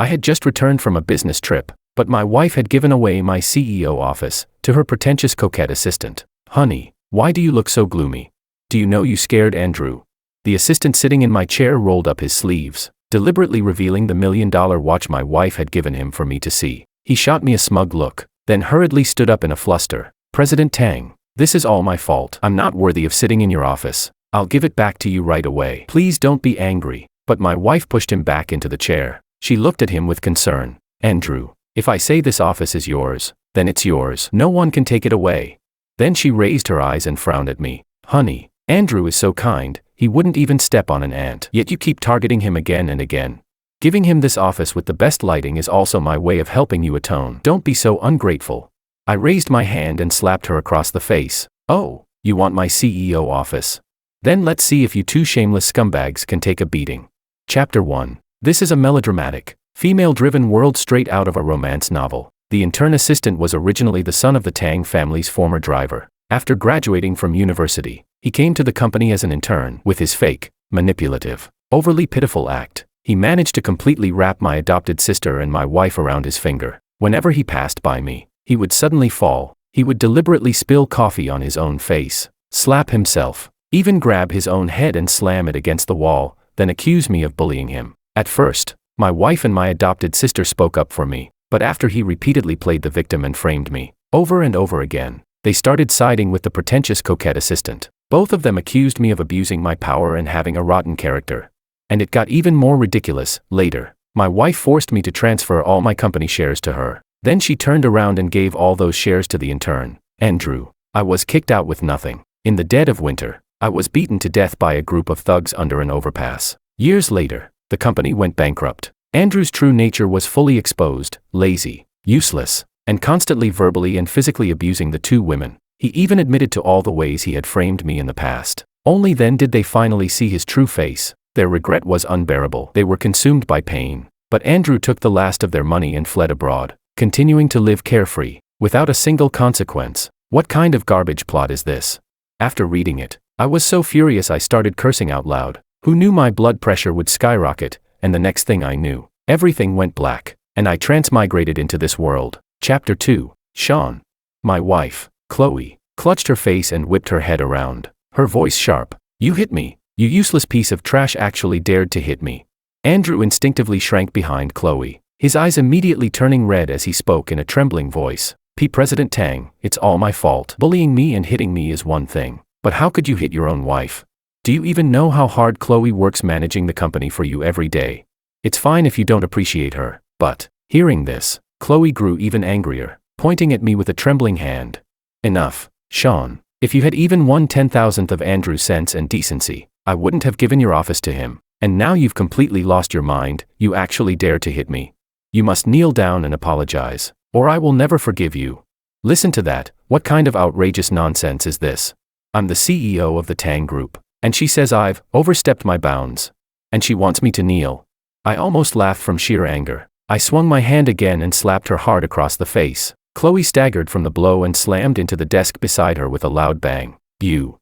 I had just returned from a business trip, but my wife had given away my CEO office to her pretentious coquette assistant. Honey, why do you look so gloomy? Do you know you scared Andrew? The assistant sitting in my chair rolled up his sleeves, deliberately revealing the $1 million watch my wife had given him for me to see. He shot me a smug look, then hurriedly stood up in a fluster. President Tang, this is all my fault. I'm not worthy of sitting in your office. I'll give it back to you right away. Please don't be angry. But my wife pushed him back into the chair. She looked at him with concern. Andrew, if I say this office is yours, then it's yours. No one can take it away. Then she raised her eyes and frowned at me. Honey, Andrew is so kind, he wouldn't even step on an ant. Yet you keep targeting him again and again. Giving him this office with the best lighting is also my way of helping you atone. Don't be so ungrateful. I raised my hand and slapped her across the face. Oh, you want my CEO office? Then let's see if you two shameless scumbags can take a beating. Chapter 1. This is a melodramatic, female-driven world straight out of a romance novel. The intern assistant was originally the son of the Tang family's former driver. After graduating from university, he came to the company as an intern. With his fake, manipulative, overly pitiful act, he managed to completely wrap my adopted sister and my wife around his finger. Whenever he passed by me, he would suddenly fall. He would deliberately spill coffee on his own face, slap himself, even grab his own head and slam it against the wall, then accuse me of bullying him. At first, my wife and my adopted sister spoke up for me, but after he repeatedly played the victim and framed me, over and over again, they started siding with the pretentious coquette assistant. Both of them accused me of abusing my power and having a rotten character. And it got even more ridiculous. Later, my wife forced me to transfer all my company shares to her. Then she turned around and gave all those shares to the intern, Andrew. I was kicked out with nothing. In the dead of winter, I was beaten to death by a group of thugs under an overpass. Years later, the company went bankrupt. Andrew's true nature was fully exposed, lazy, useless, and constantly verbally and physically abusing the two women. He even admitted to all the ways he had framed me in the past. Only then did they finally see his true face. Their regret was unbearable. They were consumed by pain. But Andrew took the last of their money and fled abroad, continuing to live carefree, without a single consequence. What kind of garbage plot is this? After reading it, I was so furious I started cursing out loud. Who knew my blood pressure would skyrocket, and the next thing I knew, everything went black, and I transmigrated into this world. Chapter 2. Sean. My wife, Chloe, clutched her face and whipped her head around, her voice sharp. You hit me, you useless piece of trash, actually dared to hit me. Andrew instinctively shrank behind Chloe, his eyes immediately turning red as he spoke in a trembling voice. President Tang, it's all my fault. Bullying me and hitting me is one thing, but how could you hit your own wife? Do you even know how hard Chloe works managing the company for you every day? It's fine if you don't appreciate her, but, hearing this, Chloe grew even angrier, pointing at me with a trembling hand. Enough, Sean. If you had even 1/10,000th of Andrew's sense and decency, I wouldn't have given your office to him. And now you've completely lost your mind. You actually dare to hit me. You must kneel down and apologize, or I will never forgive you. Listen to that. What kind of outrageous nonsense is this? I'm the CEO of the Tang Group, and she says I've overstepped my bounds. And she wants me to kneel. I almost laughed from sheer anger. I swung my hand again and slapped her hard across the face. Chloe staggered from the blow and slammed into the desk beside her with a loud bang. You.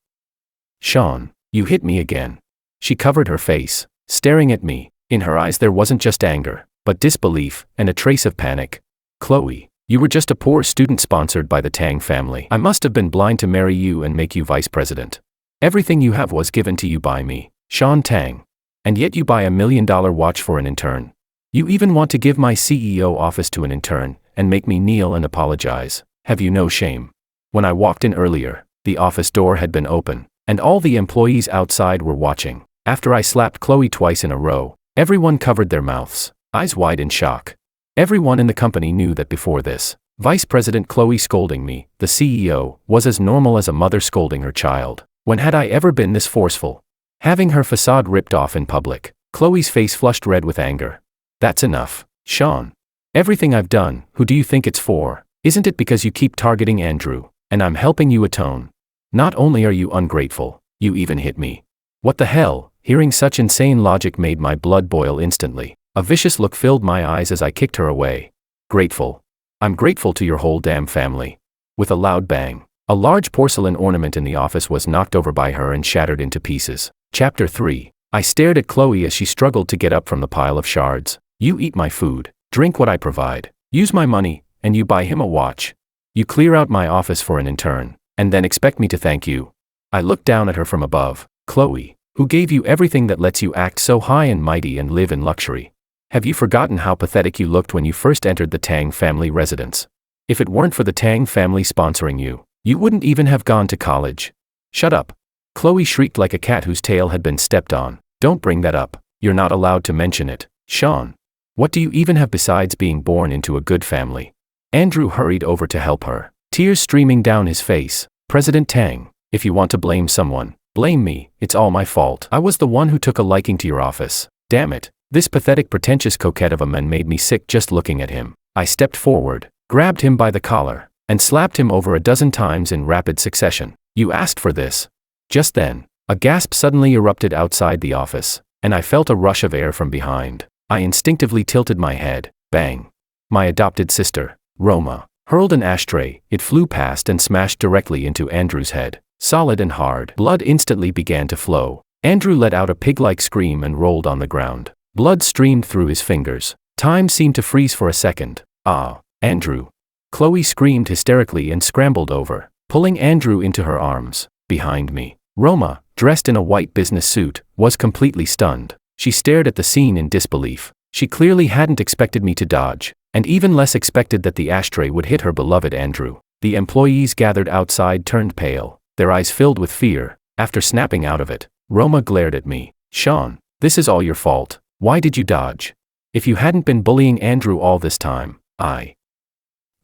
Sean, you hit me again. She covered her face, staring at me. In her eyes there wasn't just anger, but disbelief and a trace of panic. Chloe, you were just a poor student sponsored by the Tang family. I must have been blind to marry you and make you vice president. Everything you have was given to you by me, Sean Tang. And yet you buy $1 million watch for an intern. You even want to give my CEO office to an intern, and make me kneel and apologize. Have you no shame? When I walked in earlier, the office door had been open, and all the employees outside were watching. After I slapped Chloe twice in a row, everyone covered their mouths, eyes wide in shock. Everyone in the company knew that before this, Vice President Chloe scolding me, the CEO, was as normal as a mother scolding her child. When had I ever been this forceful? Having her facade ripped off in public, Chloe's face flushed red with anger. That's enough, Sean. Everything I've done, who do you think it's for? Isn't it because you keep targeting Andrew, and I'm helping you atone? Not only are you ungrateful, you even hit me. What the hell? Hearing such insane logic made my blood boil instantly. A vicious look filled my eyes as I kicked her away. Grateful? I'm grateful to your whole damn family. With a loud bang, a large porcelain ornament in the office was knocked over by her and shattered into pieces. Chapter 3. I stared at Chloe as she struggled to get up from the pile of shards. You eat my food, drink what I provide, use my money, and you buy him a watch. You clear out my office for an intern, and then expect me to thank you. I looked down at her from above. Chloe, who gave you everything that lets you act so high and mighty and live in luxury? Have you forgotten how pathetic you looked when you first entered the Tang family residence? If it weren't for the Tang family sponsoring you, you wouldn't even have gone to college. Shut up. Chloe shrieked like a cat whose tail had been stepped on. Don't bring that up. You're not allowed to mention it, Sean. What do you even have besides being born into a good family? Andrew hurried over to help her, tears streaming down his face. President Tang, if you want to blame someone, blame me. It's all my fault. I was the one who took a liking to your office. Damn it. This pathetic pretentious coquette of a man made me sick just looking at him. I stepped forward, grabbed him by the collar, and slapped him over a dozen times in rapid succession. You asked for this. Just then, a gasp suddenly erupted outside the office, and I felt a rush of air from behind. I instinctively tilted my head. Bang. My adopted sister, Roma, hurled an ashtray. It flew past and smashed directly into Andrew's head. Solid and hard. Blood instantly began to flow. Andrew let out a pig-like scream and rolled on the ground. Blood streamed through his fingers. Time seemed to freeze for a second. Ah, Andrew. Chloe screamed hysterically and scrambled over, pulling Andrew into her arms. Behind me, Roma, dressed in a white business suit, was completely stunned. She stared at the scene in disbelief. She clearly hadn't expected me to dodge, and even less expected that the ashtray would hit her beloved Andrew. The employees gathered outside turned pale, their eyes filled with fear. After snapping out of it, Roma glared at me. Sean, this is all your fault. Why did you dodge? If you hadn't been bullying Andrew all this time, I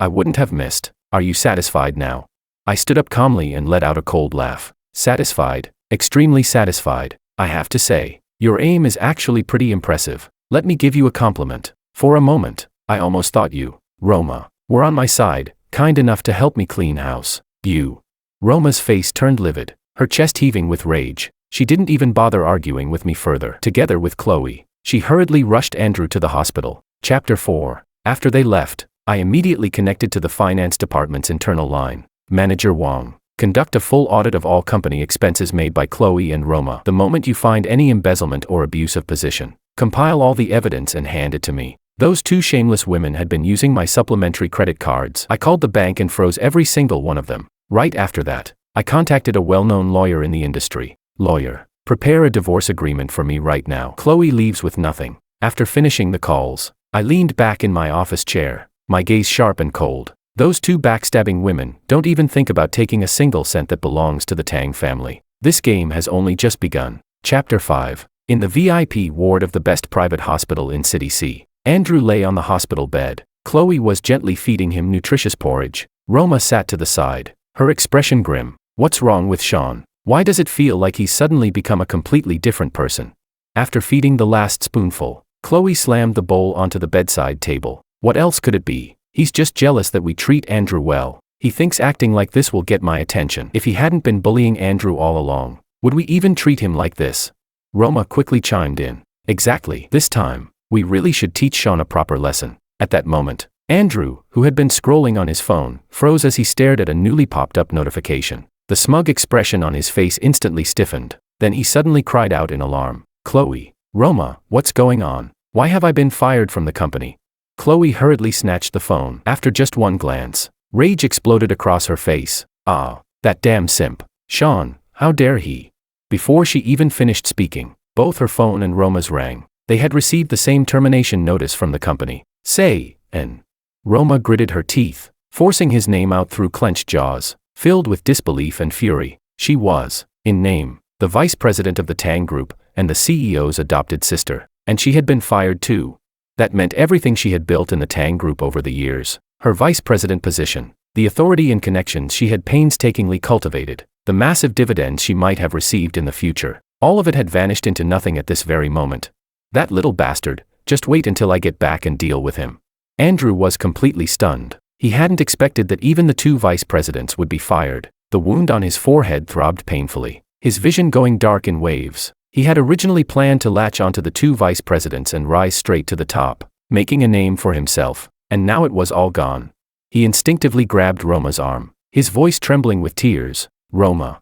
wouldn't have missed. Are you satisfied now? I stood up calmly and let out a cold laugh. Satisfied? Extremely satisfied. I have to say, your aim is actually pretty impressive. Let me give you a compliment. For a moment, I almost thought you, Roma, were on my side, kind enough to help me clean house. You. Roma's face turned livid, her chest heaving with rage. She didn't even bother arguing with me further. Together with Chloe, she hurriedly rushed Andrew to the hospital. Chapter 4. After they left, I immediately connected to the finance department's internal line. Manager Wang, conduct a full audit of all company expenses made by Chloe and Roma. The moment you find any embezzlement or abuse of position, compile all the evidence and hand it to me. Those two shameless women had been using my supplementary credit cards. I called the bank and froze every single one of them. Right after that, I contacted a well-known lawyer in the industry. Lawyer, prepare a divorce agreement for me right now. Chloe leaves with nothing. After finishing the calls, I leaned back in my office chair, my gaze sharp and cold. Those two backstabbing women don't even think about taking a single cent that belongs to the Tang family. This game has only just begun. Chapter 5. In the VIP ward of the best private hospital in City C, Andrew lay on the hospital bed. Chloe was gently feeding him nutritious porridge. Roma sat to the side, her expression grim. What's wrong with Sean? Why does it feel like he's suddenly become a completely different person? After feeding the last spoonful, Chloe slammed the bowl onto the bedside table. What else could it be? He's just jealous that we treat Andrew well. He thinks acting like this will get my attention. If he hadn't been bullying Andrew all along, would we even treat him like this? Roma quickly chimed in. Exactly. This time, we really should teach Sean a proper lesson. At that moment, Andrew, who had been scrolling on his phone, froze as he stared at a newly popped up notification. The smug expression on his face instantly stiffened. Then he suddenly cried out in alarm. Chloe, Roma, what's going on? Why have I been fired from the company? Chloe hurriedly snatched the phone. After just one glance, rage exploded across her face. Ah, that damn simp. Sean, how dare he? Before she even finished speaking, both her phone and Roma's rang. They had received the same termination notice from the company. Say, N. Roma gritted her teeth, forcing his name out through clenched jaws. Filled with disbelief and fury, she was, in name, the vice president of the Tang Group and the CEO's adopted sister, and she had been fired too. That meant everything she had built in the Tang Group over the years, her vice president position, the authority and connections she had painstakingly cultivated, the massive dividends she might have received in the future, all of it had vanished into nothing at this very moment. That little bastard, just wait until I get back and deal with him. Andrew was completely stunned. He hadn't expected that even the two vice presidents would be fired. The wound on his forehead throbbed painfully, his vision going dark in waves. He had originally planned to latch onto the two vice presidents and rise straight to the top, making a name for himself, and now it was all gone. He instinctively grabbed Roma's arm, his voice trembling with tears. Roma.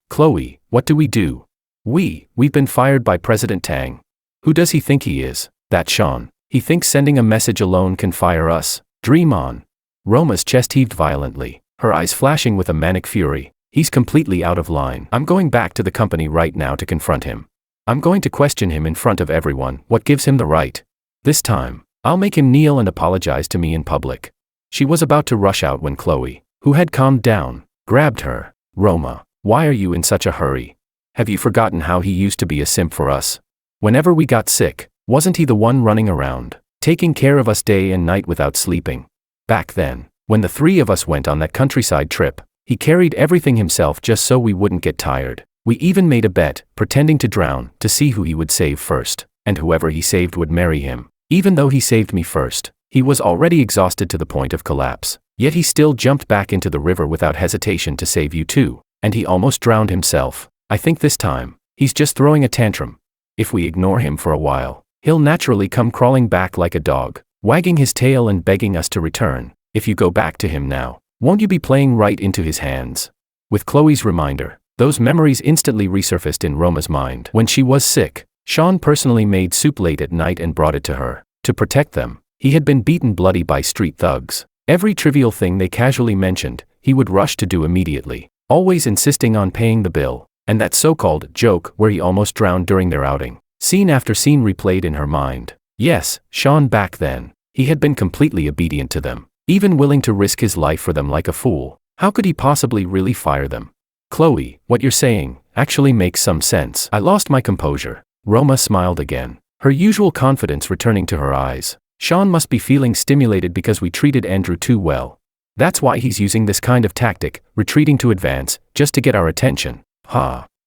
Chloe, what do we do? We've been fired by President Tang. Who does he think he is? That Sean. He thinks sending a message alone can fire us. Dream on. Roma's chest heaved violently, her eyes flashing with a manic fury. He's completely out of line. I'm going back to the company right now to confront him. I'm going to question him in front of everyone. What gives him the right? This time, I'll make him kneel and apologize to me in public. She was about to rush out when Chloe, who had calmed down, grabbed her. Roma, why are you in such a hurry? Have you forgotten how he used to be a simp for us? Whenever we got sick, wasn't he the one running around, taking care of us day and night without sleeping? Back then, when the three of us went on that countryside trip, he carried everything himself just so we wouldn't get tired. We even made a bet, pretending to drown, to see who he would save first, and whoever he saved would marry him. Even though he saved me first, he was already exhausted to the point of collapse. Yet he still jumped back into the river without hesitation to save you too, and he almost drowned himself. I think this time, he's just throwing a tantrum. If we ignore him for a while, he'll naturally come crawling back like a dog, wagging his tail and begging us to return. If you go back to him now, won't you be playing right into his hands? With Chloe's reminder, those memories instantly resurfaced in Roma's mind. When she was sick, Sean personally made soup late at night and brought it to her. To protect them, he had been beaten bloody by street thugs. Every trivial thing they casually mentioned, he would rush to do immediately, always insisting on paying the bill. And that so-called joke where he almost drowned during their outing. Scene after scene replayed in her mind. Yes, Sean back then. He had been completely obedient to them, even willing to risk his life for them like a fool. How could he possibly really fire them? Chloe, what you're saying actually makes some sense. I lost my composure. Roma smiled again, her usual confidence returning to her eyes. Sean must be feeling stimulated because we treated Andrew too well. That's why he's using this kind of tactic, retreating to advance, just to get our attention.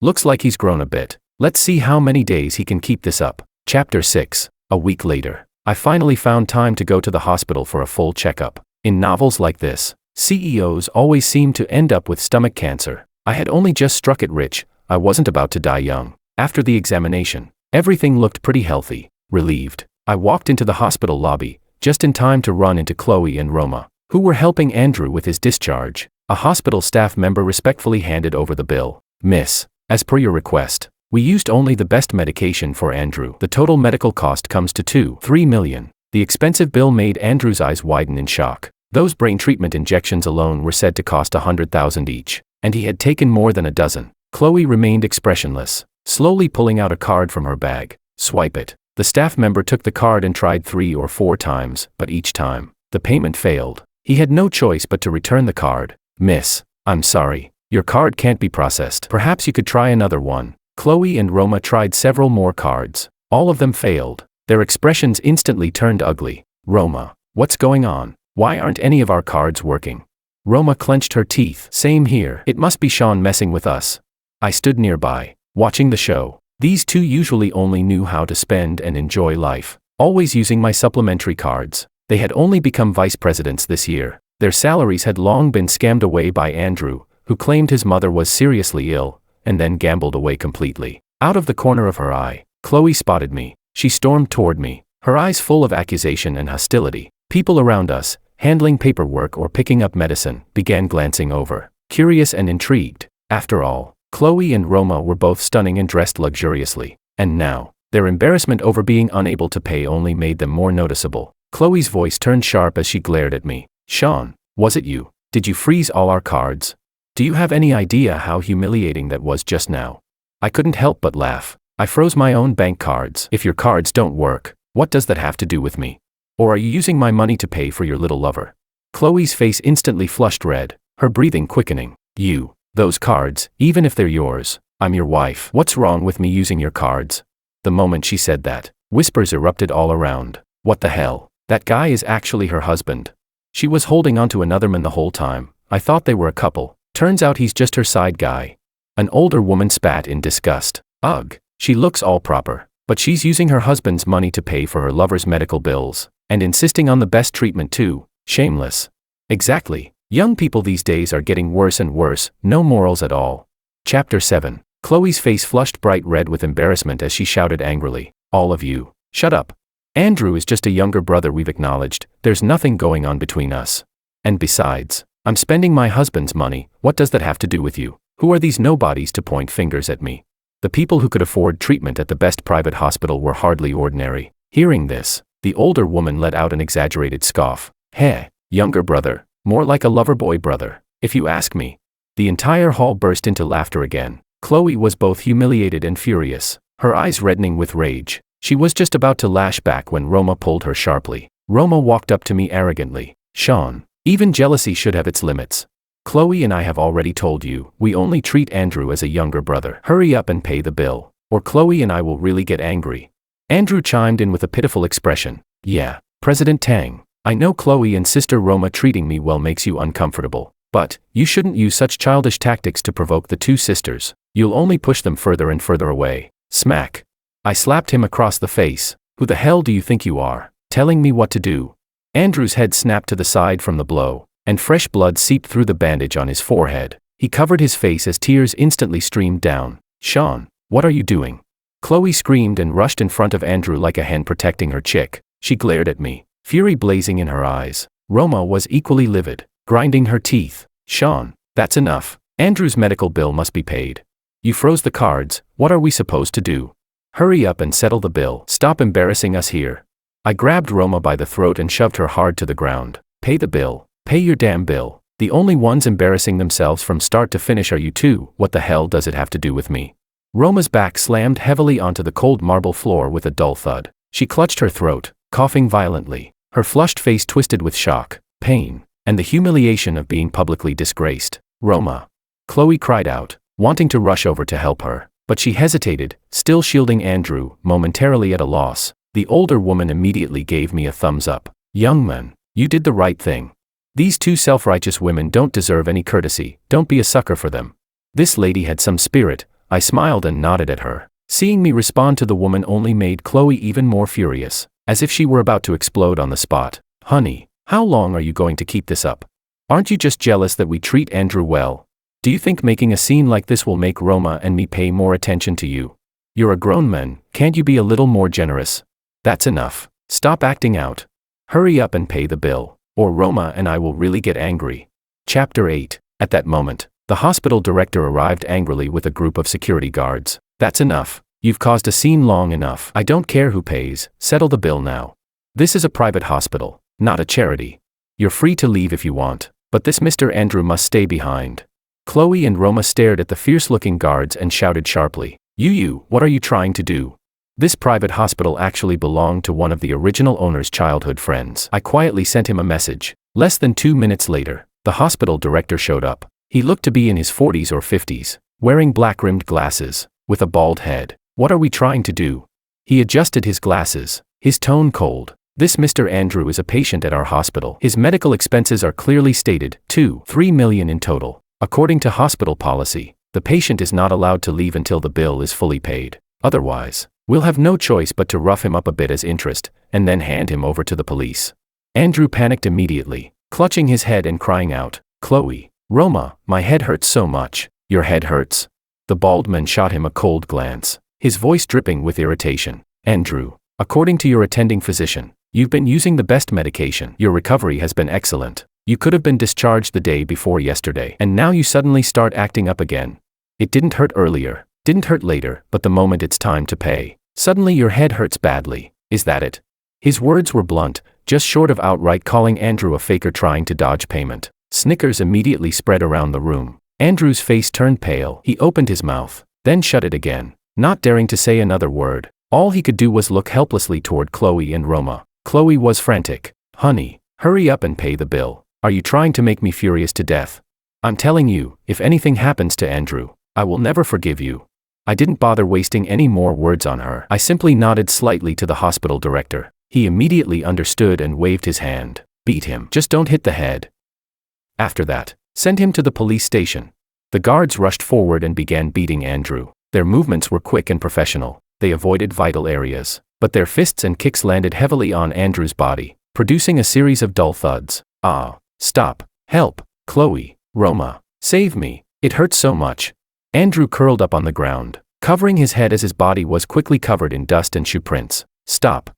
Looks like he's grown a bit. Let's see how many days he can keep this up. Chapter 6. A week later, I finally found time to go to the hospital for a full checkup. In novels like this, CEOs always seem to end up with stomach cancer. I had only just struck it rich. I wasn't about to die young. After the examination, everything looked pretty healthy. Relieved, I walked into the hospital lobby, just in time to run into Chloe and Roma, who were helping Andrew with his discharge. A hospital staff member respectfully handed over the bill. Miss, as per your request, we used only the best medication for Andrew. The total medical cost comes to $2-3 million. The expensive bill made Andrew's eyes widen in shock. Those brain treatment injections alone were said to cost $100,000 each, and he had taken more than a dozen. Chloe remained expressionless, slowly pulling out a card from her bag. Swipe it. The staff member took the card and tried 3 or 4 times, but each time, the payment failed. He had no choice but to return the card. Miss, I'm sorry. Your card can't be processed. Perhaps you could try another one. Chloe and Roma tried several more cards. All of them failed. Their expressions instantly turned ugly. Roma, what's going on? Why aren't any of our cards working? Roma clenched her teeth. Same here. It must be Sean messing with us. I stood nearby, watching the show. These two usually only knew how to spend and enjoy life, always using my supplementary cards. They had only become vice presidents this year. Their salaries had long been scammed away by Andrew, who claimed his mother was seriously ill, and then gambled away completely. Out of the corner of her eye, Chloe spotted me. She stormed toward me, her eyes full of accusation and hostility. People around us, handling paperwork or picking up medicine, began glancing over, curious and intrigued. After all, Chloe and Roma were both stunning and dressed luxuriously, and now, their embarrassment over being unable to pay only made them more noticeable. Chloe's voice turned sharp as she glared at me. Sean, was it you? Did you freeze all our cards? Do you have any idea how humiliating that was just now? I couldn't help but laugh. I froze my own bank cards. If your cards don't work, what does that have to do with me? Or are you using my money to pay for your little lover? Chloe's face instantly flushed red, her breathing quickening. Those cards, even if they're yours, I'm your wife. What's wrong with me using your cards? The moment she said that, whispers erupted all around. What the hell? That guy is actually her husband. She was holding onto another man the whole time. I thought they were a couple. Turns out he's just her side guy. An older woman spat in disgust. Ugh, she looks all proper, but she's using her husband's money to pay for her lover's medical bills, and insisting on the best treatment too. Shameless. Exactly. Young people these days are getting worse and worse, no morals at all. Chapter 7. Chloe's face flushed bright red with embarrassment as she shouted angrily. All of you, shut up. Andrew is just a younger brother we've acknowledged. There's nothing going on between us. And besides, I'm spending my husband's money. What does that have to do with you? Who are these nobodies to point fingers at me? The people who could afford treatment at the best private hospital were hardly ordinary. Hearing this, The older woman let out an exaggerated scoff. Heh, younger brother, more like a lover boy brother, if you ask me. The entire hall burst into laughter again. Chloe was both humiliated and furious, her eyes reddening with rage. She was just about to lash back when Roma pulled her sharply. Roma walked up to me arrogantly. Sean, even jealousy should have its limits. Chloe and I have already told you, we only treat Andrew as a younger brother. Hurry up and pay the bill, or Chloe and I will really get angry. Andrew chimed in with a pitiful expression. Yeah, President Tang, I know Chloe and Sister Roma treating me well makes you uncomfortable, but you shouldn't use such childish tactics to provoke the two sisters. You'll only push them further and further away. Smack. I slapped him across the face. Who the hell do you think you are, telling me what to do? Andrew's head snapped to the side from the blow, and fresh blood seeped through the bandage on his forehead. He covered his face as tears instantly streamed down. Sean, what are you doing? Chloe screamed and rushed in front of Andrew like a hen protecting her chick. She glared at me, fury blazing in her eyes. Roma was equally livid, grinding her teeth. Sean, that's enough. Andrew's medical bill must be paid. You froze the cards, what are we supposed to do? Hurry up and settle the bill. Stop embarrassing us here. I grabbed Roma by the throat and shoved her hard to the ground. Pay the bill. Pay your damn bill. The only ones embarrassing themselves from start to finish are you two. What the hell does it have to do with me? Roma's back slammed heavily onto the cold marble floor with a dull thud. She clutched her throat, coughing violently. Her flushed face twisted with shock, pain, and the humiliation of being publicly disgraced. Roma. Chloe cried out, wanting to rush over to help her, but she hesitated, still shielding Andrew, momentarily at a loss. The older woman immediately gave me a thumbs up. Young man, you did the right thing. These two self-righteous women don't deserve any courtesy, don't be a sucker for them. This lady had some spirit. I smiled and nodded at her. Seeing me respond to the woman only made Chloe even more furious, as if she were about to explode on the spot. Honey, how long are you going to keep this up? Aren't you just jealous that we treat Andrew well? Do you think making a scene like this will make Roma and me pay more attention to you? You're a grown man, can't you be a little more generous? That's enough. Stop acting out. Hurry up and pay the bill, or Roma and I will really get angry. Chapter 8. At that moment, the hospital director arrived angrily with a group of security guards. That's enough. You've caused a scene long enough. I don't care who pays, settle the bill now. This is a private hospital, not a charity. You're free to leave if you want, but this Mr. Andrew must stay behind. Chloe and Roma stared at the fierce-looking guards and shouted sharply. You, what are you trying to do? This private hospital actually belonged to one of the original owner's childhood friends. I quietly sent him a message. Less than 2 minutes later, the hospital director showed up. He looked to be in his 40s or 50s, wearing black-rimmed glasses, with a bald head. What are we trying to do? He adjusted his glasses, his tone cold. This Mr. Andrew is a patient at our hospital. His medical expenses are clearly stated, 3 million in total. According to hospital policy, the patient is not allowed to leave until the bill is fully paid. Otherwise, we'll have no choice but to rough him up a bit as interest, and then hand him over to the police. Andrew panicked immediately, clutching his head and crying out, Chloe, Roma, my head hurts so much. Your head hurts? The bald man shot him a cold glance, his voice dripping with irritation. Andrew, according to your attending physician, you've been using the best medication. Your recovery has been excellent. You could have been discharged the day before yesterday, and now you suddenly start acting up again. It didn't hurt earlier, didn't hurt later, but the moment it's time to pay, suddenly your head hurts badly. Is that it? His words were blunt, just short of outright calling Andrew a faker trying to dodge payment. Snickers immediately spread around the room. Andrew's face turned pale. He opened his mouth, then shut it again, not daring to say another word. All he could do was look helplessly toward Chloe and Roma. Chloe was frantic. Honey, hurry up and pay the bill. Are you trying to make me furious to death? I'm telling you, if anything happens to Andrew, I will never forgive you. I didn't bother wasting any more words on her. I simply nodded slightly to the hospital director. He immediately understood and waved his hand. Beat him. Just don't hit the head. After that, send him to the police station. The guards rushed forward and began beating Andrew. Their movements were quick and professional. They avoided vital areas, but their fists and kicks landed heavily on Andrew's body, producing a series of dull thuds. Ah, stop, help, Chloe, Roma, save me, it hurts so much. Andrew curled up on the ground, covering his head as his body was quickly covered in dust and shoe prints. Stop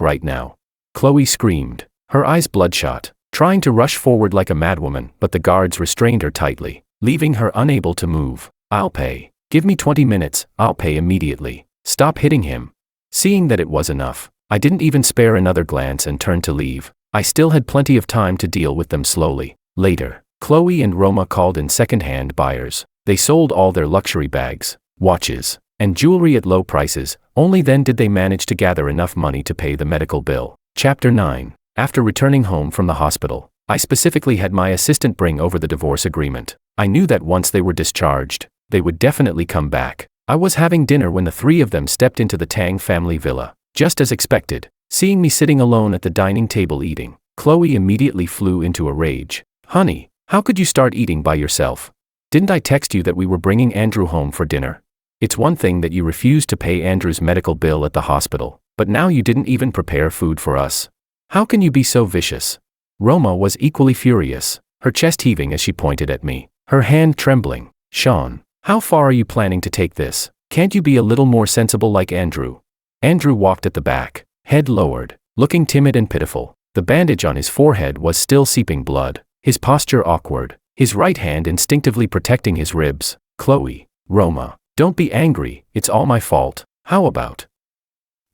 right now. Chloe screamed, her eyes bloodshot, trying to rush forward like a madwoman, but the guards restrained her tightly, leaving her unable to move. I'll pay. Give me 20 minutes, I'll pay immediately. Stop hitting him. Seeing that it was enough, I didn't even spare another glance and turned to leave. I still had plenty of time to deal with them slowly. Later, Chloe and Roma called in second-hand buyers. They sold all their luxury bags, watches, and jewelry at low prices. Only then did they manage to gather enough money to pay the medical bill. Chapter 9. After returning home from the hospital, I specifically had my assistant bring over the divorce agreement. I knew that once they were discharged, they would definitely come back. I was having dinner when the three of them stepped into the Tang family villa. Just as expected, seeing me sitting alone at the dining table eating, Chloe immediately flew into a rage. "Honey, how could you start eating by yourself? Didn't I text you that we were bringing Andrew home for dinner? It's one thing that you refused to pay Andrew's medical bill at the hospital, but now you didn't even prepare food for us. How can you be so vicious?" Roma was equally furious, her chest heaving as she pointed at me, her hand trembling. "Sean, how far are you planning to take this? Can't you be a little more sensible like Andrew?" Andrew walked at the back, head lowered, looking timid and pitiful. The bandage on his forehead was still seeping blood, his posture awkward, his right hand instinctively protecting his ribs. "Chloe, Roma, don't be angry, it's all my fault. How about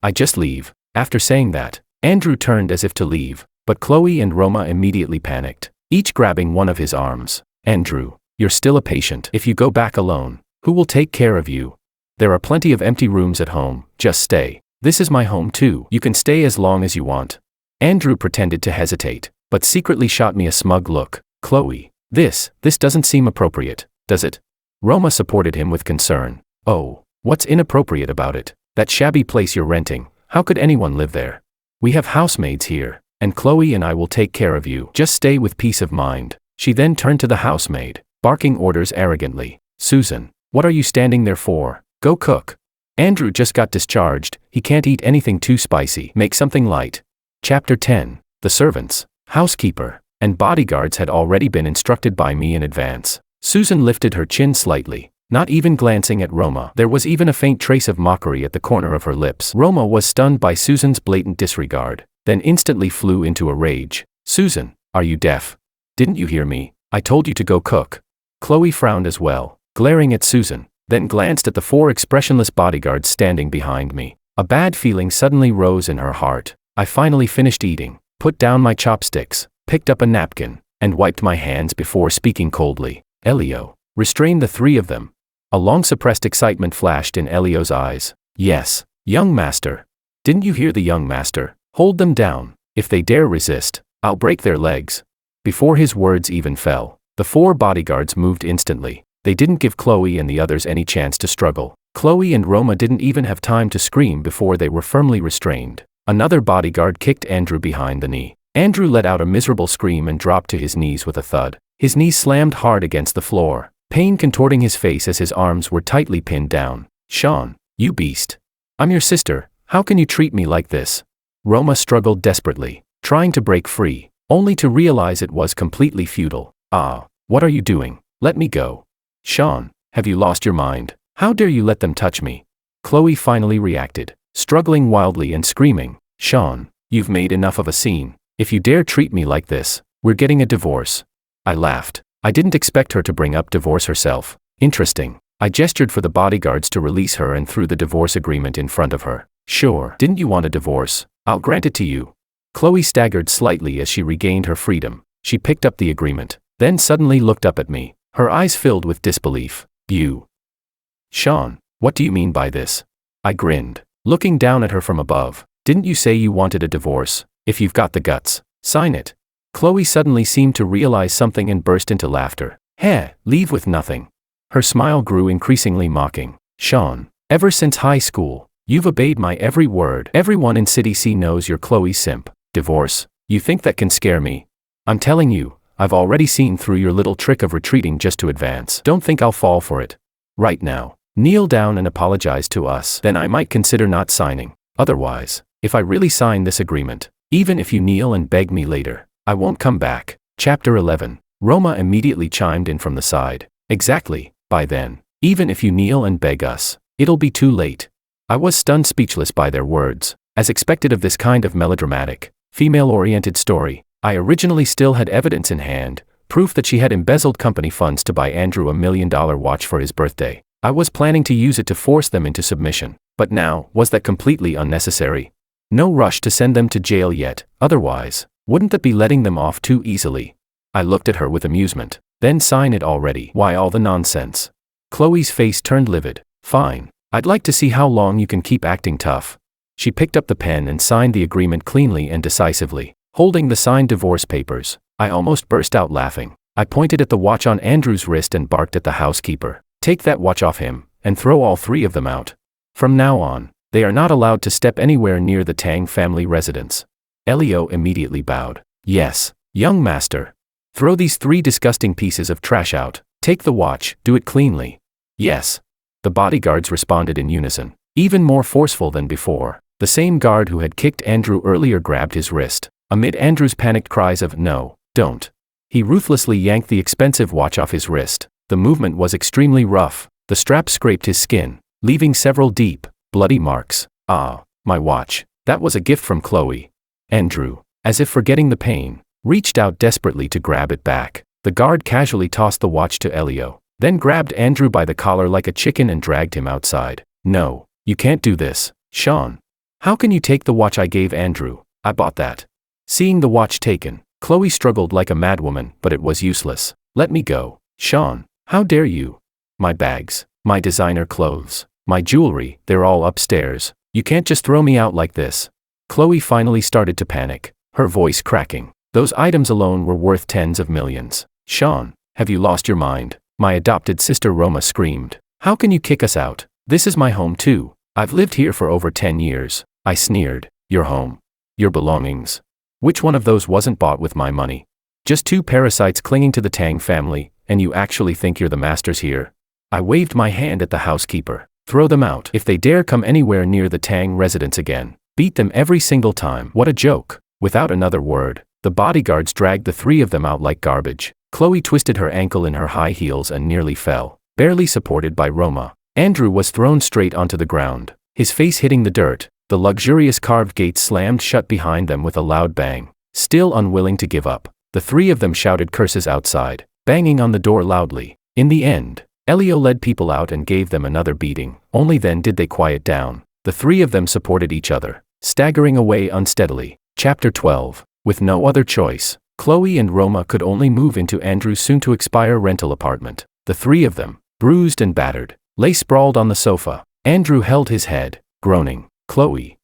I just leave?" After saying that, Andrew turned as if to leave, but Chloe and Roma immediately panicked, each grabbing one of his arms. "Andrew, you're still a patient. If you go back alone, who will take care of you? There are plenty of empty rooms at home, just stay. This is my home too. You can stay as long as you want." Andrew pretended to hesitate, but secretly shot me a smug look. "Chloe, this doesn't seem appropriate, does it?" Roma supported him with concern. "Oh, what's inappropriate about it? That shabby place you're renting, how could anyone live there? We have housemaids here, and Chloe and I will take care of you. Just stay with peace of mind." She then turned to the housemaid, barking orders arrogantly. "Susan, what are you standing there for? Go cook. Andrew just got discharged, he can't eat anything too spicy. Make something light." Chapter 10. The servants, housekeeper, and bodyguards had already been instructed by me in advance. Susan lifted her chin slightly, not even glancing at Roma. There was even a faint trace of mockery at the corner of her lips. Roma was stunned by Susan's blatant disregard, then instantly flew into a rage. "Susan, are you deaf? Didn't you hear me? I told you to go cook." Chloe frowned as well, glaring at Susan, then glanced at the four expressionless bodyguards standing behind me. A bad feeling suddenly rose in her heart. I finally finished eating, put down my chopsticks, picked up a napkin, and wiped my hands before speaking coldly. "Elio, restrain the three of them." A long-suppressed excitement flashed in Elio's eyes. "Yes, young master. Didn't you hear the young master? Hold them down. If they dare resist, I'll break their legs." Before his words even fell, the four bodyguards moved instantly. They didn't give Chloe and the others any chance to struggle. Chloe and Roma didn't even have time to scream before they were firmly restrained. Another bodyguard kicked Andrew behind the knee. Andrew let out a miserable scream and dropped to his knees with a thud. His knees slammed hard against the floor, pain contorting his face as his arms were tightly pinned down. "Sean, you beast. I'm your sister, how can you treat me like this?" Roma struggled desperately, trying to break free, only to realize it was completely futile. "Ah, what are you doing? Let me go." "Sean, have you lost your mind? How dare you let them touch me?" Chloe finally reacted, struggling wildly and screaming. "Sean, you've made enough of a scene. If you dare treat me like this, we're getting a divorce." I laughed. I didn't expect her to bring up divorce herself. Interesting. I gestured for the bodyguards to release her and threw the divorce agreement in front of her. "Sure, didn't you want a divorce? I'll grant it to you." Chloe staggered slightly as she regained her freedom. She picked up the agreement, then suddenly looked up at me, her eyes filled with disbelief. "You? Sean, what do you mean by this?" I grinned, looking down at her from above. "Didn't you say you wanted a divorce? If you've got the guts, sign it." Chloe suddenly seemed to realize something and burst into laughter. "Heh, leave with nothing." Her smile grew increasingly mocking. "Sean, ever since high school, you've obeyed my every word. Everyone in City C knows you're Chloe's simp. Divorce? You think that can scare me? I'm telling you, I've already seen through your little trick of retreating just to advance. Don't think I'll fall for it. Right now, kneel down and apologize to us. Then I might consider not signing. Otherwise, if I really sign this agreement, even if you kneel and beg me later, I won't come back." Chapter 11. Roma immediately chimed in from the side. "Exactly, by then, even if you kneel and beg us, it'll be too late." I was stunned speechless by their words. As expected of this kind of melodramatic, female-oriented story, I originally still had evidence in hand, proof that she had embezzled company funds to buy Andrew a $1 million watch for his birthday. I was planning to use it to force them into submission, but now, was that completely unnecessary? No rush to send them to jail yet, otherwise, wouldn't that be letting them off too easily? I looked at her with amusement. Then sign it already. Why all the nonsense? Chloe's face turned livid. Fine. I'd like to see how long you can keep acting tough. She picked up the pen and signed the agreement cleanly and decisively. Holding the signed divorce papers, I almost burst out laughing. I pointed at the watch on Andrew's wrist and barked at the housekeeper. Take that watch off him, and throw all three of them out. From now on, they are not allowed to step anywhere near the Tang family residence. Elio immediately bowed. Yes, young master. Throw these three disgusting pieces of trash out. Take the watch, do it cleanly. Yes. The bodyguards responded in unison. Even more forceful than before, the same guard who had kicked Andrew earlier grabbed his wrist. Amid Andrew's panicked cries of "No, don't," he ruthlessly yanked the expensive watch off his wrist. The movement was extremely rough. The strap scraped his skin, leaving several deep, bloody marks. Ah, my watch. That was a gift from Chloe. Andrew, as if forgetting the pain, reached out desperately to grab it back. The guard casually tossed the watch to Elio, then grabbed Andrew by the collar like a chicken and dragged him outside. No, you can't do this, Sean. How can you take the watch I gave Andrew? I bought that. Seeing the watch taken, Chloe struggled like a madwoman, but it was useless. Let me go, Sean. How dare you? My bags, my designer clothes, my jewelry, they're all upstairs. You can't just throw me out like this. Chloe finally started to panic, her voice cracking. Those items alone were worth tens of millions. Sean, have you lost your mind? My adopted sister Roma screamed. How can you kick us out? This is my home too. I've lived here for over 10 years. I sneered. Your home. Your belongings. Which one of those wasn't bought with my money? Just two parasites clinging to the Tang family, and you actually think you're the masters here? I waved my hand at the housekeeper. Throw them out. If they dare come anywhere near the Tang residence again, beat them every single time. What a joke. Without another word, the bodyguards dragged the three of them out like garbage. Chloe twisted her ankle in her high heels and nearly fell, barely supported by Roma. Andrew was thrown straight onto the ground, his face hitting the dirt. The luxurious carved gates slammed shut behind them with a loud bang. Still unwilling to give up, the three of them shouted curses outside, banging on the door loudly. In the end, Elio led people out and gave them another beating. Only then did they quiet down. The three of them supported each other, staggering away unsteadily. Chapter 12. With no other choice, Chloe and Roma could only move into Andrew's soon-to-expire rental apartment. The three of them, bruised and battered, lay sprawled on the sofa. Andrew held his head, groaning. Chloe.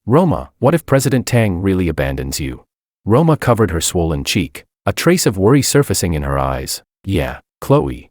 Roma, what if President Tang really abandons you? Roma covered her swollen cheek, a trace of worry surfacing in her eyes. Yeah, Chloe.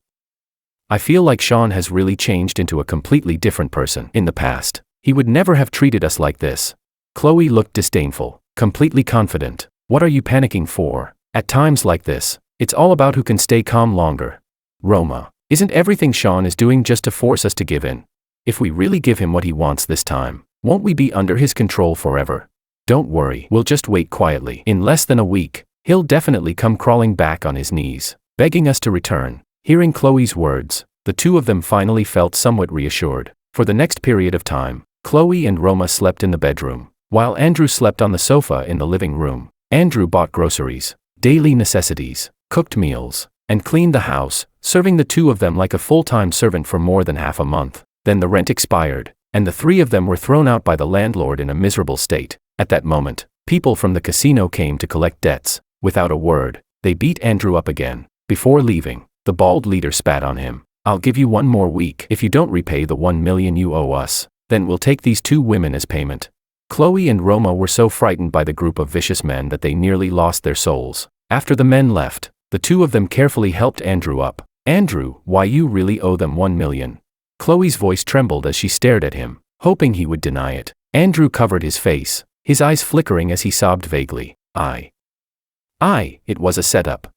I feel like Sean has really changed into a completely different person. In the past, he would never have treated us like this. Chloe looked disdainful, completely confident. What are you panicking for? At times like this, it's all about who can stay calm longer. Roma, isn't everything Sean is doing just to force us to give in? If we really give him what he wants this time, won't we be under his control forever? Don't worry, we'll just wait quietly. In less than a week, he'll definitely come crawling back on his knees, begging us to return. Hearing Chloe's words, the two of them finally felt somewhat reassured. For the next period of time, Chloe and Roma slept in the bedroom, while Andrew slept on the sofa in the living room. Andrew bought groceries, daily necessities, cooked meals, and cleaned the house, serving the two of them like a full-time servant for more than half a month. Then the rent expired, and the three of them were thrown out by the landlord in a miserable state. At that moment, people from the casino came to collect debts. Without a word, they beat Andrew up again. Before leaving, the bald leader spat on him. I'll give you one more week. If you don't repay the 1 million you owe us, then we'll take these two women as payment. Chloe and Roma were so frightened by the group of vicious men that they nearly lost their souls. After the men left, the two of them carefully helped Andrew up. Andrew, why you really owe them 1 million? Chloe's voice trembled as she stared at him, hoping he would deny it. Andrew covered his face, his eyes flickering as he sobbed vaguely. It was a setup.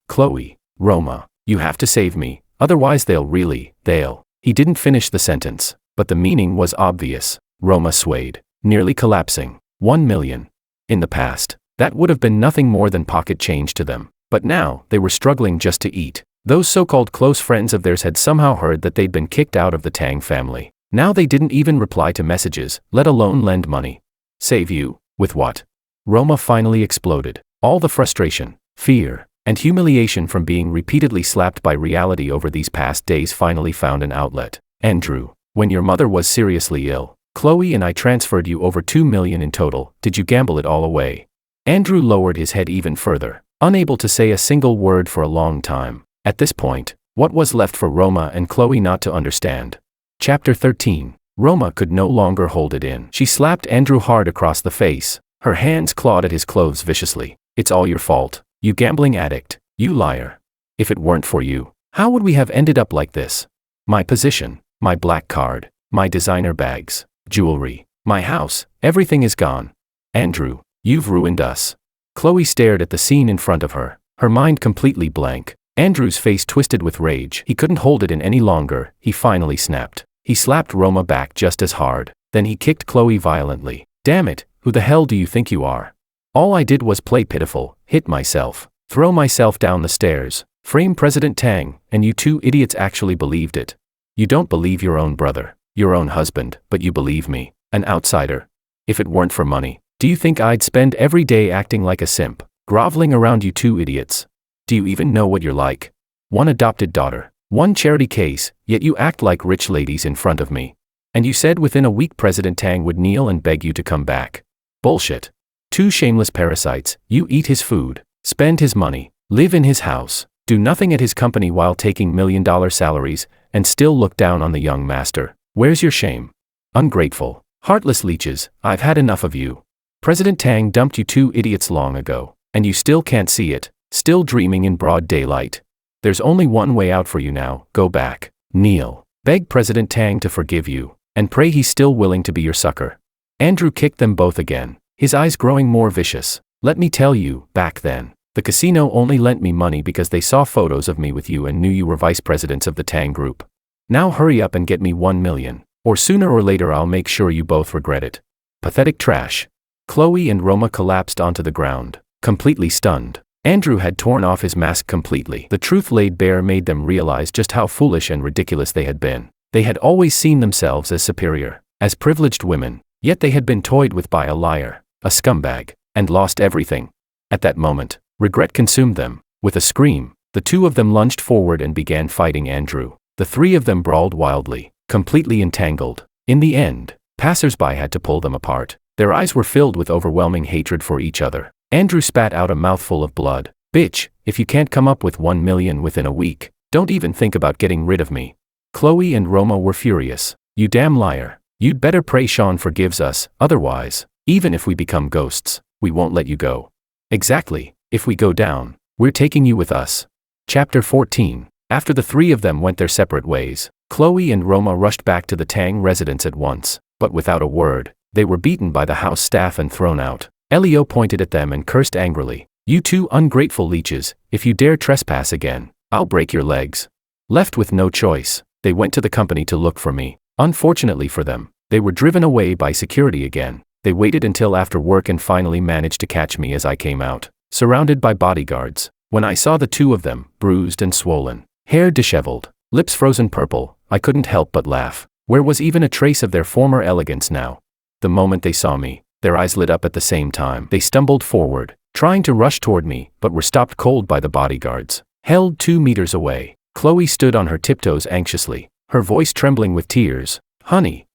Chloe, Roma, you have to save me, otherwise they'll. He didn't finish the sentence, but the meaning was obvious. Roma swayed, nearly collapsing. 1 million. In the past, that would have been nothing more than pocket change to them, but now they were struggling just to eat. Those so-called close friends of theirs had somehow heard that they'd been kicked out of the Tang family. Now they didn't even reply to messages, let alone lend money. Save you? With what? Roma finally exploded. All the frustration, fear, and humiliation from being repeatedly slapped by reality over these past days finally found an outlet. Andrew, when your mother was seriously ill, Chloe and I transferred you over 2 million in total. Did you gamble it all away? Andrew lowered his head even further, unable to say a single word for a long time. At this point, what was left for Roma and Chloe not to understand? Chapter 13. Roma could no longer hold it in. She slapped Andrew hard across the face. Her hands clawed at his clothes viciously. It's all your fault, you gambling addict, you liar. If it weren't for you, how would we have ended up like this? My position, my black card, my designer bags, jewelry, my house, everything is gone. Andrew, you've ruined us. Chloe stared at the scene in front of her, her mind completely blank. Andrew's face twisted with rage. He couldn't hold it in any longer. He finally snapped. He slapped Roma back just as hard. Then he kicked Chloe violently. Damn it, who the hell do you think you are? All I did was play pitiful, hit myself, throw myself down the stairs, frame President Tang, and you two idiots actually believed it. You don't believe your own brother, your own husband, but you believe me, an outsider. If it weren't for money, do you think I'd spend every day acting like a simp, groveling around you two idiots? Do you even know what you're like? One adopted daughter, one charity case, yet you act like rich ladies in front of me. And you said within a week President Tang would kneel and beg you to come back. Bullshit. Two shameless parasites. You eat his food, spend his money, live in his house, do nothing at his company while taking million-dollar salaries, and still look down on the young master. Where's your shame? Ungrateful, heartless leeches, I've had enough of you. President Tang dumped you two idiots long ago, and you still can't see it, still dreaming in broad daylight. There's only one way out for you now, go back, kneel, beg President Tang to forgive you, and pray he's still willing to be your sucker. Andrew kicked them both again, his eyes growing more vicious. Let me tell you, back then, the casino only lent me money because they saw photos of me with you and knew you were vice presidents of the Tang group. Now hurry up and get me 1 million, or sooner or later I'll make sure you both regret it. Pathetic trash. Chloe and Roma collapsed onto the ground, completely stunned. Andrew had torn off his mask completely. The truth laid bare made them realize just how foolish and ridiculous they had been. They had always seen themselves as superior, as privileged women, yet they had been toyed with by a liar, a scumbag, and lost everything. At that moment, regret consumed them. With a scream, the two of them lunged forward and began fighting Andrew. The three of them brawled wildly, completely entangled. In the end, passers-by had to pull them apart. Their eyes were filled with overwhelming hatred for each other. Andrew spat out a mouthful of blood. Bitch, if you can't come up with 1 million within a week, don't even think about getting rid of me. Chloe and Roma were furious. You damn liar. You'd better pray Sean forgives us, otherwise, even if we become ghosts, we won't let you go. Exactly, if we go down, we're taking you with us. Chapter 14. After the three of them went their separate ways, Chloe and Roma rushed back to the Tang residence at once, but without a word. They were beaten by the house staff and thrown out. Elio pointed at them and cursed angrily. You two ungrateful leeches, if you dare trespass again, I'll break your legs. Left with no choice, they went to the company to look for me. Unfortunately for them, they were driven away by security again. They waited until after work and finally managed to catch me as I came out, surrounded by bodyguards. When I saw the two of them, bruised and swollen, hair disheveled, lips frozen purple, I couldn't help but laugh. Where was even a trace of their former elegance now? The moment they saw me, their eyes lit up at the same time. They stumbled forward, trying to rush toward me, but were stopped cold by the bodyguards, held 2 meters away. Chloe stood on her tiptoes anxiously, her voice trembling with tears. Honey,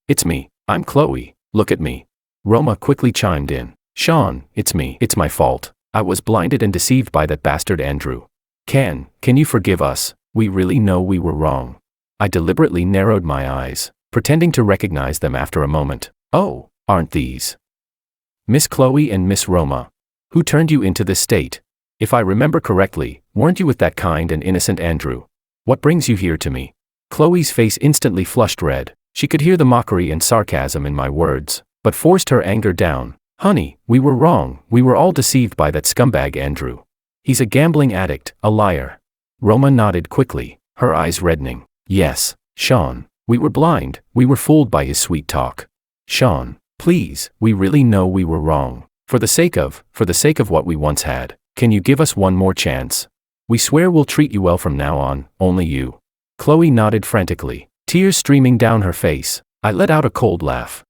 it's me, I'm Chloe, look at me. Roma quickly chimed in. Sean, it's me, it's my fault. I was blinded and deceived by that bastard Andrew. Can you forgive us? We really know we were wrong. I deliberately narrowed my eyes, pretending to recognize them after a moment. Oh, aren't these Miss Chloe and Miss Roma? Who turned you into this state? If I remember correctly, weren't you with that kind and innocent Andrew? What brings you here to me? Chloe's face instantly flushed red. She could hear the mockery and sarcasm in my words, but forced her anger down. Honey, we were wrong. We were all deceived by that scumbag Andrew. He's a gambling addict, a liar. Roma nodded quickly, her eyes reddening. Yes, Sean, we were blind. We were fooled by his sweet talk. Sean, please, we really know we were wrong. For the sake of what we once had, can you give us one more chance? We swear we'll treat you well from now on, only you. Chloe nodded frantically, tears streaming down her face. I let out a cold laugh.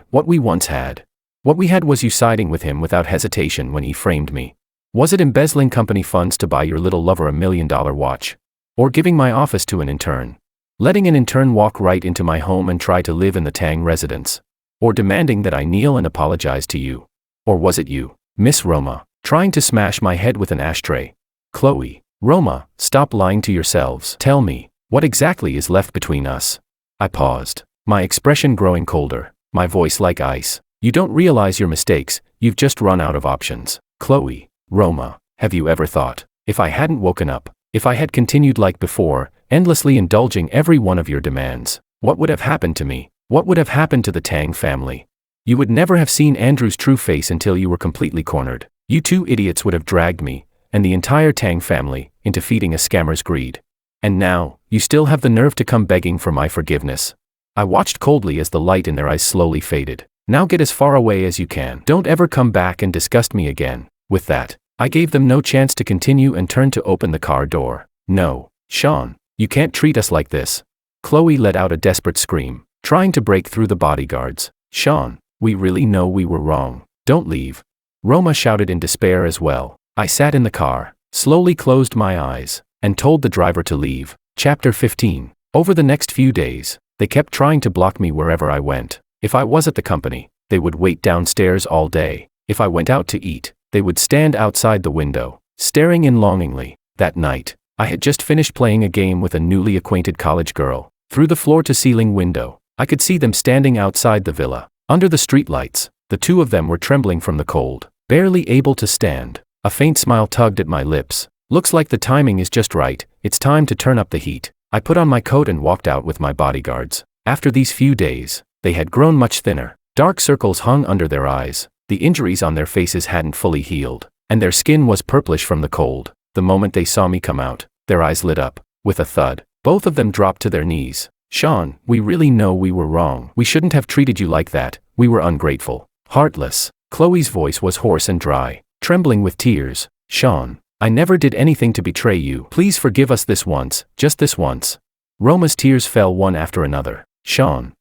What we once had. What we had was you siding with him without hesitation when he framed me. Was it embezzling company funds to buy your little lover $1 million watch? Or giving my office to an intern? letting an intern walk right into my home and try to live in the Tang residence. Or demanding that I kneel and apologize to you. Or was it you, Miss Roma, trying to smash my head with an ashtray? Chloe, Roma, stop lying to yourselves. Tell me, what exactly is left between us? I paused, my expression growing colder, my voice like ice. You don't realize your mistakes, you've just run out of options. Chloe, Roma, have you ever thought, if I hadn't woken up, if I had continued like before, endlessly indulging every one of your demands, what would have happened to me? What would have happened to the Tang family? You would never have seen Andrew's true face until you were completely cornered. You two idiots would have dragged me, and the entire Tang family, into feeding a scammer's greed. And now, you still have the nerve to come begging for my forgiveness. I watched coldly as the light in their eyes slowly faded. Now get as far away as you can. Don't ever come back and disgust me again. With that, I gave them no chance to continue and turned to open the car door. No, Sean, you can't treat us like this. Chloe let out a desperate scream, trying to break through the bodyguards. Sean, we really know we were wrong. Don't leave. Roma shouted in despair as well. I sat in the car, slowly closed my eyes, and told the driver to leave. Chapter 15. Over the next few days, they kept trying to block me wherever I went. If I was at the company, they would wait downstairs all day. If I went out to eat, they would stand outside the window, staring in longingly. That night, I had just finished playing a game with a newly acquainted college girl. Through the floor-to-ceiling window, I could see them standing outside the villa. Under the streetlights, the two of them were trembling from the cold, barely able to stand. A faint smile tugged at my lips. Looks like the timing is just right, it's time to turn up the heat. I put on my coat and walked out with my bodyguards. After these few days, they had grown much thinner. Dark circles hung under their eyes, the injuries on their faces hadn't fully healed, and their skin was purplish from the cold. The moment they saw me come out, their eyes lit up. With a thud, both of them dropped to their knees. Sean, we really know we were wrong. We shouldn't have treated you like that. We were ungrateful. Heartless. Chloe's voice was hoarse and dry, trembling with tears. Sean, I never did anything to betray you. Please forgive us this once, just this once. Roma's tears fell one after another. Sean,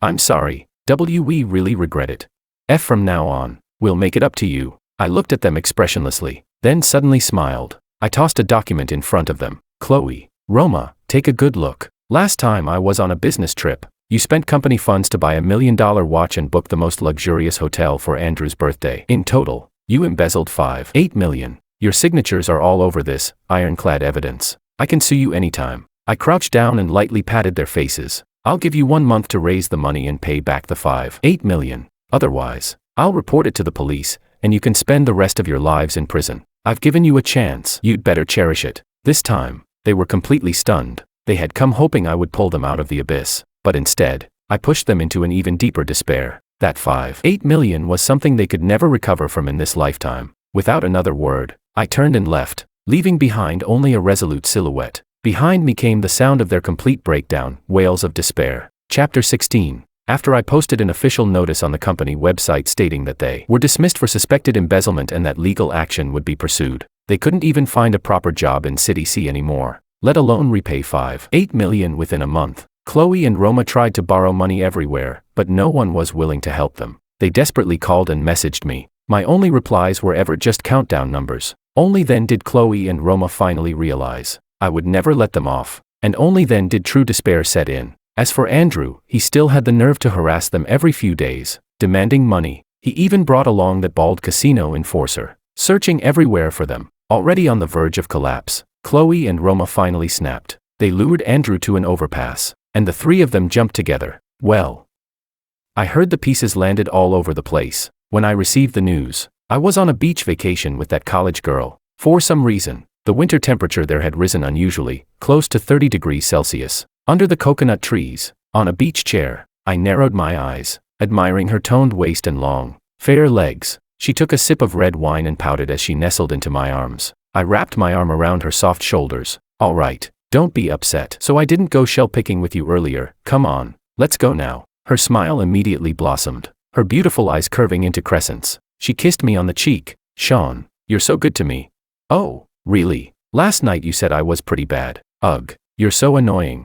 I'm sorry. We really regret it. From now on, we'll make it up to you. I looked at them expressionlessly, then suddenly smiled. I tossed a document in front of them. Chloe, Roma, take a good look. Last time I was on a business trip, you spent company funds to buy $1 million watch and book the most luxurious hotel for Andrew's birthday. In total, you embezzled $8 million. Your signatures are all over this, ironclad evidence. I can sue you anytime. I crouched down and lightly patted their faces. I'll give you 1 month to raise the money and pay back the $8 million. Otherwise, I'll report it to the police, and you can spend the rest of your lives in prison. I've given you a chance. You'd better cherish it. This time, they were completely stunned. They had come hoping I would pull them out of the abyss, but instead, I pushed them into an even deeper despair. That $8 million was something they could never recover from in this lifetime. Without another word, I turned and left, leaving behind only a resolute silhouette. Behind me came the sound of their complete breakdown, wails of despair. Chapter 16. After I posted an official notice on the company website stating that they were dismissed for suspected embezzlement and that legal action would be pursued, they couldn't even find a proper job in City C anymore, let alone repay $8 million within a month. Chloe and Roma tried to borrow money everywhere, but no one was willing to help them. They desperately called and messaged me. My only replies were ever just countdown numbers. Only then did Chloe and Roma finally realize I would never let them off, and only then did true despair set in. As for Andrew, he still had the nerve to harass them every few days, demanding money. He even brought along that bald casino enforcer, searching everywhere for them. Already on the verge of collapse, Chloe and Roma finally snapped. They lured Andrew to an overpass, and the three of them jumped together. Well, I heard the pieces landed all over the place. When I received the news, I was on a beach vacation with that college girl. For some reason, the winter temperature there had risen unusually, close to 30 degrees Celsius. Under the coconut trees, on a beach chair, I narrowed my eyes, admiring her toned waist and long, fair legs. She took a sip of red wine and pouted as she nestled into my arms. I wrapped my arm around her soft shoulders. All right, don't be upset. So I didn't go shell picking with you earlier. Come on, let's go now. Her smile immediately blossomed, her beautiful eyes curving into crescents. She kissed me on the cheek. Sean, you're so good to me. Oh, really? Last night you said I was pretty bad. Ugh, you're so annoying.